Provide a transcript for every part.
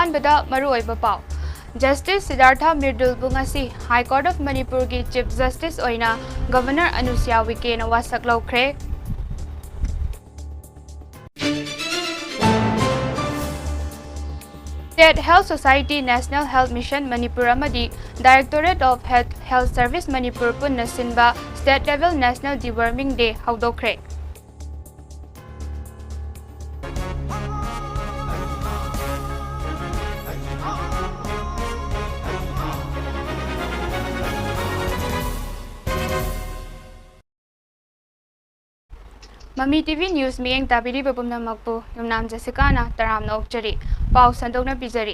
अहानबदा मरुओइबा pav Justice Siddhartha Mirdul Bungasi High Court of Manipur ki Chief Justice oina Governor Anusia Wike na wasak laukhre State Health Society National Health Mission Manipur amadi Directorate of Health Service Manipur punna sinba State Level National Deworming Day haudokre MAMI TV News miyeng tabiri babumna magpo yumnam JESHICA na taram na okchari pau sandok na pizari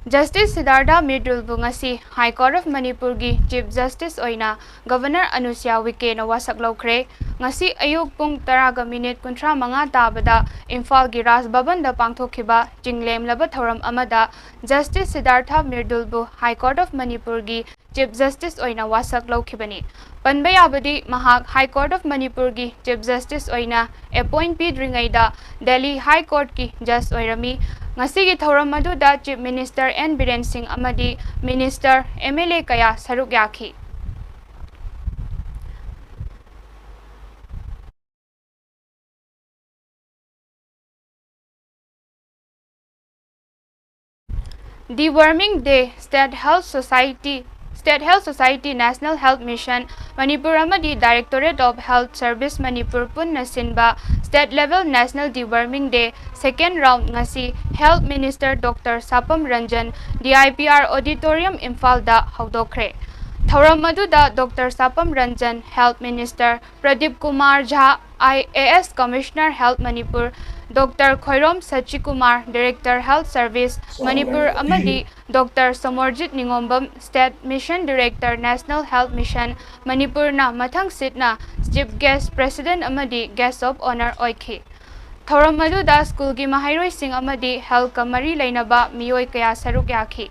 Justice Siddhartha Mirdul Bungasi High Court of Manipur gi Chief Justice oina Governor Anusia Wike na wasak laukhre ngasi ayuk pung 10:35 tabada Imphal gi Raj Bhavan da pangthokhiba jinglem laba thoram amada Justice Siddhartha Mirdul bu High Court of Manipur gi Chief Justice oina wasak laukhibani Panbay abadi mahak High Court of Manipur ki Chief Justice oina appoint pidringaida Delhi High Court ki Judge oirami ngasi gi thoram maduda Chief Minister N Biren Singh amadi Minister MLA kaya saruk yakhi Deworming Day State Health Society National Health Mission Manipur amadi Directorate of Health Service Manipur punna sinba State Level National Deworming Day second round ngasi Health Minister Dr. Sapam Ranjan DIPR Auditorium Imphal da haudokre Thoram maduda Dr. Sapam Ranjan Health Minister Pradeep Kumar Jha IAS Commissioner Health Manipur Dr. Khoirom Sachikumar Director Health Service Manipur amadi Dr. Somorjit Ningombam State Mission Director National Health Mission Manipur na mathang sit na Chief Guest President amadi Guest of Honor oikhi Thoram maduda school gi mahairoi sing amadi health kamari lainaba miyoi kaya saruk yakhi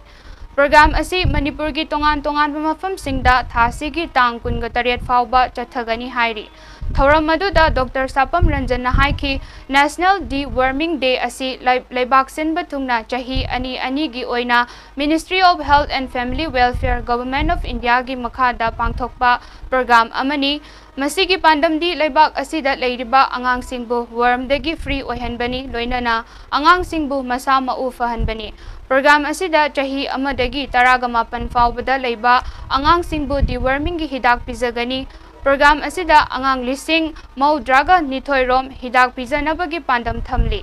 Program asi Manipur gi tongan mafam singda thasi gi tang 18 fauba chathagani hairi Thoram maduda Dr. Sapam Ranjan na haiki National Deworming Day asi laibak sinba thungna chahi ani gi oina Ministry of Health and Family Welfare Government of India gi makhada pangthokpa program amani masigi pandamdi laibak asida leiriba angang singbu worm dagi free oihanbani loinana angang singbu masa mau fahanbani Program asida chahi amadagi 18 faubada leiba angang singbu deworming gi hidak pizagani Program asida angang lising mau draga nithoirom hidak pijanabagi pandam thamli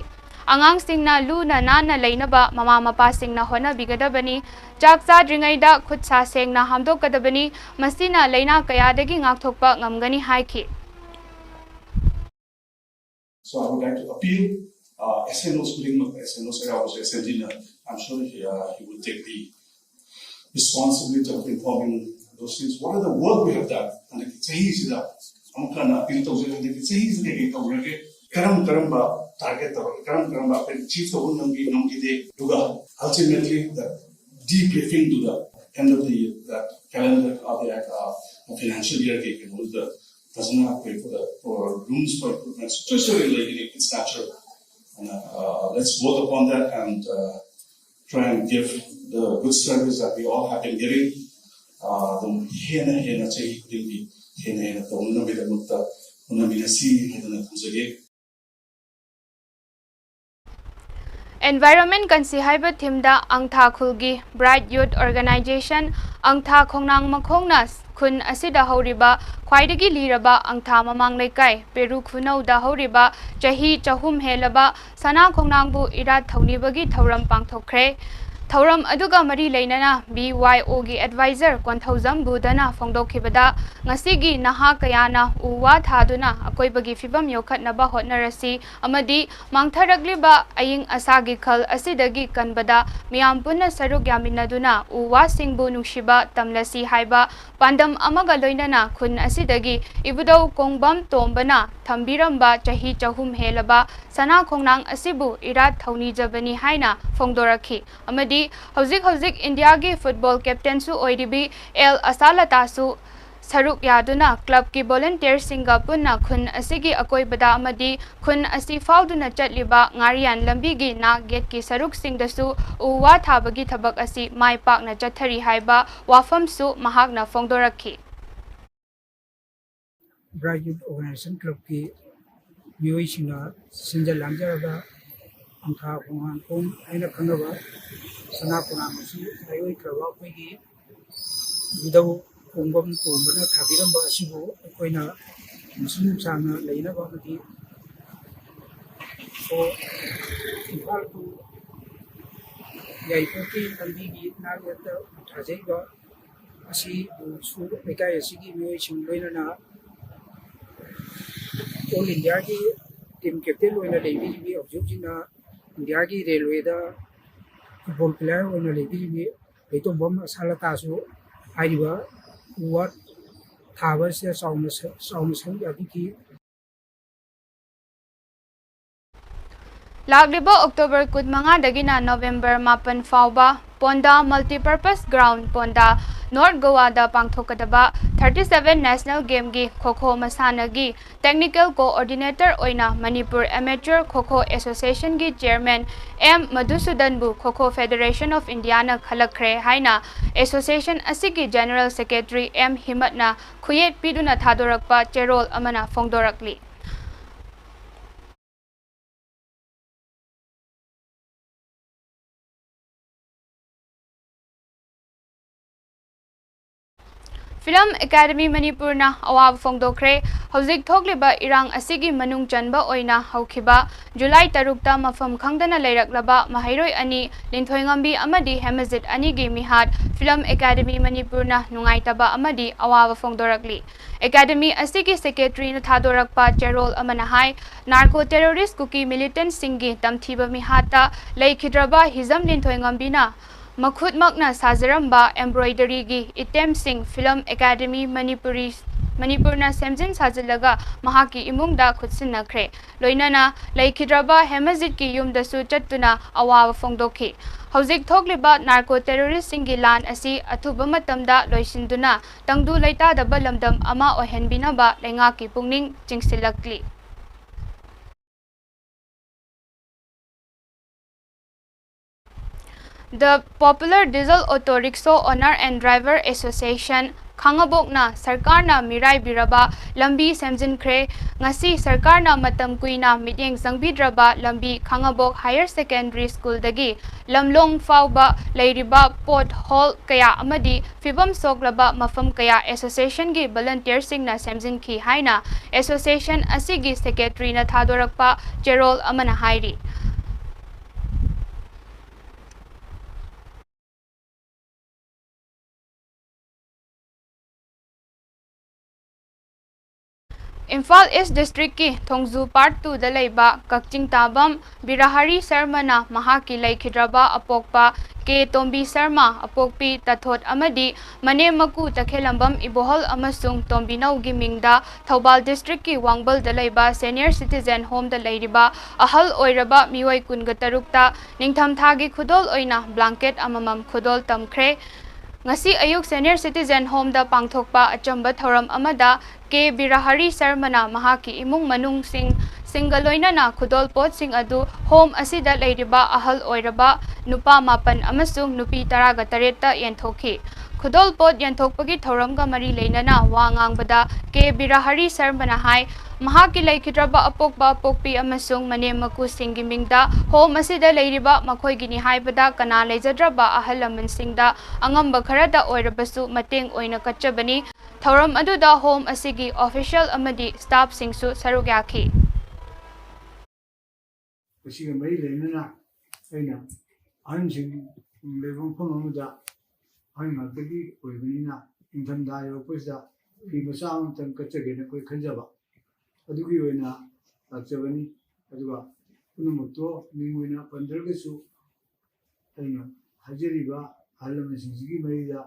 angang singna luna nana leinaba mama mapa singna hona bigadabani chaksa dringaida khutsa sengna hamdokadabani masina leina kayadagi ngakthokpa ngamgani haiki So I would like to appeal SNO's SNO's I'm sure he would take the responsibility of informing those things. What are the work we have done? And it's easy that I'm going to appeal to them. It's easy to get over it. Karam target or karam chief of Unangi Duga. Ultimately, the debriefing to the end of the calendar of the financial year doesn't have to pay for rooms for improvements. Just really, it's natural. And, let's vote upon that and try and give the good service that we all have been giving. Environment kansi haiba thimda angtha khulgi Bright Youth Organization angtha khongnang makhongna khun asida horiba khwaidagi liraba angtha mamang leikai Peru khunau da horiba chahi chahum helaba sana khongnangbu irat thaunibagi thoram pangthokre Thoram aduga mari leinana BYO gi advisor 1000 budana phongdokhibada ngasigi naha kayana uwa thaduna akoibagi fibam yokhatnaba hotnarasi amadi mangtharagliba aying asagi khal asidagi kanbada miyam punna saruk yaminaduna uwa singbu nungshiba tamlasi haiba pandam amaga loinana khun asidagi ibudau kongbam tombana thambiramba chahi chahum helaba sana khongnang asibu irat thauni jabani haina phongdorakhi amadi Hauzik India gi football captain su oiribi El Asalata su saruk yaduna club ki volunteer singa punna khun asigi akoi bada amadi khun asi fauduna chatliba ngarian lambi gi na gate ki saruk singdasu uwa thabagi thabak asi mai pak na chathari haiba wafam su mahak na fongdorakhi Bright Youth Organization Club की मियोइसिंगा सिंजल लांजरगा अंथा कोंगान कोम आइना खंगबा सना कोना मसी आयोइ क्रबा कोइगी विदौ कोंगम कोमना थाबिरंबा असिबो कोइना मुस्लिम साना लेना बामदी सो Imphal to याइपोकी लंबी की नागत थाजेगा असी सु लेकाय असिगी मियोइसिंग लोइना All India की team captain होना लेबी भी ऑब्जर्व जिना इंडिया की रेलवे दा फुटबॉल प्लेयर होना लेबी भी लेतो बम सालता सु आइबा वर्ड थाबर से साउंड संग यादी की Laglibo October 15 dagina November 8 fauba Ponda Multipurpose Ground Ponda North Goa da pangthokadaba 37 National Game gi Khokho Masana gi Technical Coordinator oina Manipur Amateur Khokho Association gi Chairman M Madhusudan bu Khokho Federation of India na khalakre haina Association asigi General Secretary M Himatna khuyet piduna thadorakpa cherol amana fongdorakli Film Academy Manipur na awab fongdokre hauzik thokliba irang asigi manung chanba oina haukiba July 3 ta mafam khangdana leiraklaba mahairoi ani linthoingambi amadi hemazit ani gi mihat Film Academy Manipur na nungaitaba amadi awab fongdorakli Academy asigi secretary na thadorakpa cherol amana hai narco terrorist kuki militant singi tamthiba mihata leikidraba hizam linthoingambi na Makhut Makna Sazaramba Embroidery gi Item Singh Film Academy Manipurna Semjin Sazilaga Mahaki Imungda Khutsinakre Loinana Laikidraba Hemazit ki Yumdasu Chatuna Awawa Fongdoki Hauzik Thogliba Narco Terrorist Singi Lan Asi Athuba Matamda Loisinduna Tangdu Laita da Balamdam Ama Ohenbinaba Lengaki Pungning Jingsilakli The Popular Diesel Auto Rickshaw Owner and Driver Association Khangabokna Sarkarna Mirai Biraba Lambi Semjinkhre Ngasi Sarkarna Matam Kuina Mityeng Zangbidraba Lambi Khangabok Higher Secondary School Dagi Lamlong Fauba Leiriba Port Hall Kaya Amadi Fibam Soglaba Mafam Kaya Association gi Volunteer Singna Semjinkhi Haina Association Asigi Secretary na Thadorakpa Cherol Amana Hairi Imphal East District ki Thongzu Part 2 da leiba Kakching Tabam Birahari Sarmana Mahaki Laikhidraba Apokpa K Tombi Sarma Apokpi Tathot Amadi Mane Maku Takhelambam Ibohol Amasung Tombi Naugi Mingda Thobal District ki Wangbal da leiba Senior Citizen Home da leiriba Ahal Oiraba Miwai Kunga Tarukta Ningtham Thagi Khudol Oina Blanket Amamam Khudol Tamkhre Ngasi ayuk Senior Citizen Home da pangthokpa achamba thoram amada K Birahari Sarmana Mahaki Imung Manung Singaloina na Khudol Pot Sing adu Home asida leiriba ahal oiraba Nupa Mapan amasung Nupi Taraga Tareta Yenthoki Khudol Pot Yenthokpagi thoramga mari leinana wangang bada K Birahari Sarmana hai Mahaki Laikidraba Apokba Apokpi amasung Mane Maku Singi Mingda Home asida leiriba Makhoi gini haibada Kana Leijadraba Ahalaman Singda Angamba Kharada Oirabasu Mateng Oina Kachabani Thoram aduda Home asigi official amadi staff singsu sarugyaki Asiga mai lenana aina anjing levon konomuda aina tagi oibinina intham dayo puisa fi masam tan kachagena koi khanjaba adugi oina lakchabani aduga punumoto minguina pandargasu aina hajariba halama singigi maida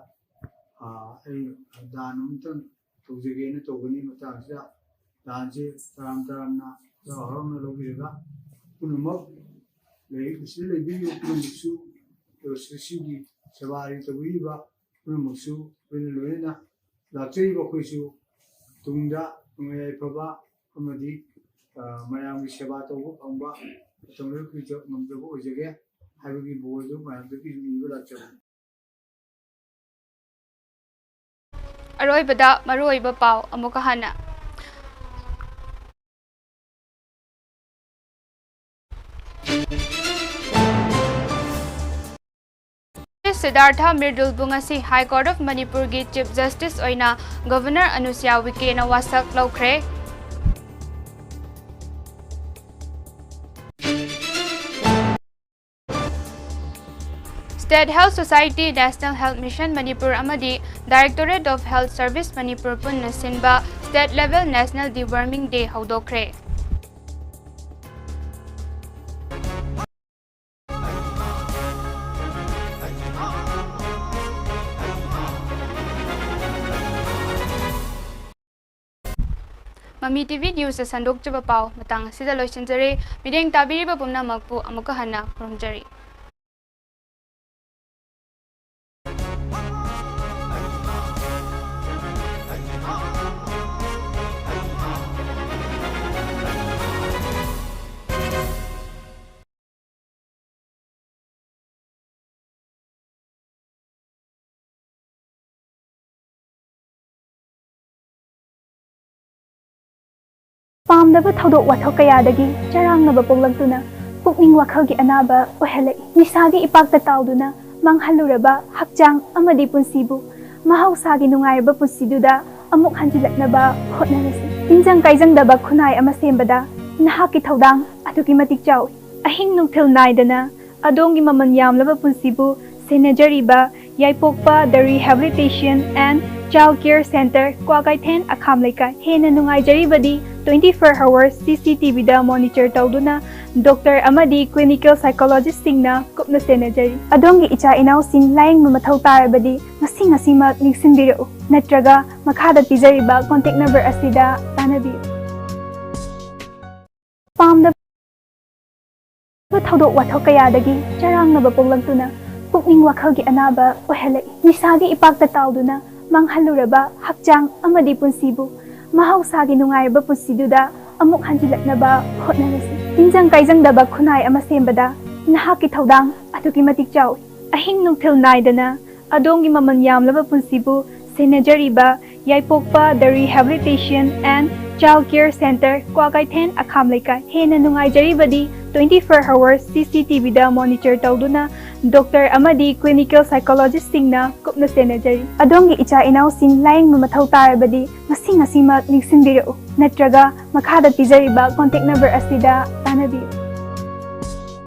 ai danumtan tujagena togani matasa danse taram na harona logirega punumak lei isile bi punusu sisigi sabari tawiba punusu penloena ꯂꯥꯛꯆꯔꯤꯕ ꯑꯩꯈꯣꯏꯁꯨ ꯇꯨꯡꯗ ꯌꯥꯏꯐꯕ ꯑꯃꯗꯤ ꯃꯌꯥꯝꯒꯤ ꯁꯦꯕꯥ ꯇꯧꯕ ꯐꯪꯕ ꯃꯇꯝꯗ ꯉꯝꯖꯕ ꯑꯣꯏꯖꯒꯦ ꯍꯥꯏꯕꯒꯤ ꯕꯣꯔꯗꯨ ꯃꯌꯥꯝꯗꯒꯤ ꯅꯤꯕ ꯂꯥꯛꯆꯕꯅꯤ ꯑꯔꯣꯏꯕꯗ ꯃꯔꯨꯑꯣꯏꯕ ꯄꯥꯎ ꯑꯃꯨꯛꯀ ꯍꯟꯅ Siddhartha Mirdulbu ngasi High Court of Manipur gi Chief Justice oina Governor Anusia Wike na wasak laukhre. State Health Society National Health Mission Manipur amadi Directorate of Health Service Manipur punna sinba State Level National Deworming Day haudokre. MAMI TV News sa sandok chaba pau matang sida loisinjari mideng tabiriba pumna magpu amuka hana kurumjari. पामदब थौदोक वाथौक कयादगी चरांगनब पोगलक्तुना पुकनिंग वाखलगी अनाबा ओहलै निसागी इपाक्ता ताउदुना मांगहलुरबा हक्चांग अमदी पुंसीबु महौसागी नुंगाइरबा पुंसीदुदा अमुक हंजिलक्नबा होटनरसि तिंजंग काइजंगदबा खुनाइ अमा सेमबदा नहाकी थौदांग अदुगी मतिक चाउ अहिंग नुंगथिल नाइदना अदोंगी ममन यामलबा पुंसीबु सेनेजरीबा याइपोकपा the rehabilitation and child care centre क्वागाइथेन अखाम लेकाइ हेना नुंगाइजरीबदी 24 hours CCTV da monitor tawduna doctor amadi clinical psychologist singna kupna senajari adongi icha inau sing laing mathau tarabadi ngasi ma ningsinbiru natraga makhada pijariba contact number asida tanabi pamda thodok wathau kayadagi charangnaba poglantuna pukning wakhalgi anaba ohelai nisagi ipakta tawduna manghaluraba hakchang amadi punsibu महौसागी नुंगाइरबा पुंसीदुदा अमुक हंजिलक्नबा होटनरसि तिंजंग काइजंगदबा खुनाइ अमा सेमबदा नहाकी थौदांग अदुगी मतिक चाउ अहिंग नुंगथिल नाइदना अदोंगी ममन यामलबा पुंसीबु सेनेजरीबा याइपोकपा the rehabilitation and child care centre क्वागाइथेन अखाम लेकाइ हेना नुंगाइजरीबदी 24 hours CCTV da monitor tawduna doctor amadi clinical psychologist singna kupna senajari adongi icha inau sing laing mathau tarabadi ngasi ma ningsinbiru natraga makhada pijariba contact number asida tanabi